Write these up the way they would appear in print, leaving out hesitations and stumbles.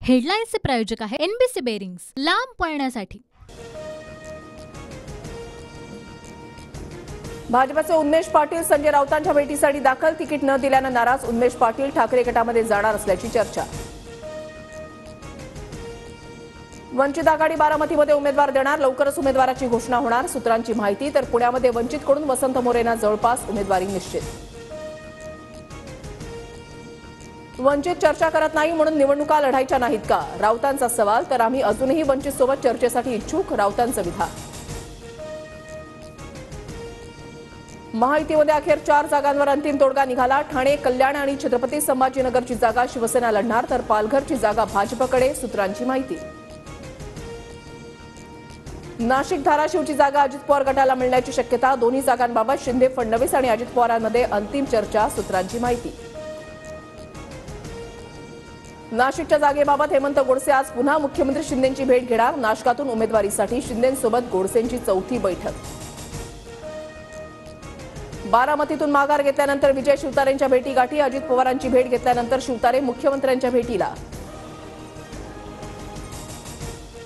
हेडलाईन्सचे प्रायोजक आहे NBC bearings, लांब पळण्यासाठी। भाजपचे उन्मेष पाटील संजय राऊतांच्या भेटीसाठी दाखल। तिकीट न दिल्यानं नाराज उन्मेष पाटील ठाकरे गटामध्ये जाणार असल्याची चर्चा। वंचित आघाडी बारामतीमध्ये उमेदवार देणार, लवकरच उमेदवाराची घोषणा होणार सूत्रांची माहिती। तर पुण्यामध्ये वंचितकडून वसंत मोरेंना जवळपास उमेदवारी निश्चित। वंचित चर्चा करत नाही म्हणून निवडणुका लढायच्या नाहीत का, राऊतांचा सवाल। तर आम्ही अजूनही वंचित सोबत चर्चेसाठी इच्छुक, राऊतांचं विधान। महायुतीमध्ये अखेर 4 जागांवर अंतिम तोडगा निघाला। ठाणे, कल्याण आणि छत्रपती संभाजीनगरची जागा शिवसेना लढणार, तर पालघरची जागा भाजपकडे सूत्रांची माहिती। नाशिक धाराशिवची जागा अजित पवार गटाला मिळण्याची शक्यता। दोन्ही जागांबाबत शिंदे, फडणवीस आणि अजित पवारांमध्ये अंतिम चर्चा सूत्रांची माहिती। नाशिकच्या जागेबाबत हेमंत गोडसे आज पुन्हा मुख्यमंत्री शिंदेंची भेट घेणार। नाशिकातून उमेदवारीसाठी शिंदेंसोबत गोडसेंची चौथी बैठक। बारामतीतून माघार घेतल्यानंतर विजय शिवतारेंच्या भेटीगाठी। अजित पवारांची भेट घेतल्यानंतर शिवतारे मुख्यमंत्र्यांच्या भेटीला।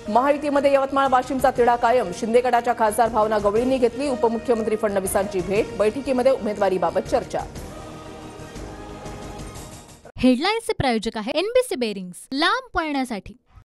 महायुतीमध्ये यवतमाळ वाशिमचा तिढा कायम। शिंदे गटाच्या खासदार भावना गवळींनी घेतली उपमुख्यमंत्री फडणवीसांची भेट। बैठकीमध्ये उमेदवारीबाबत चर्चा। हेडलाईन्सचे प्रायोजक आहे एनबीसी बेरिंग्स, लांब पळण्यासाठी।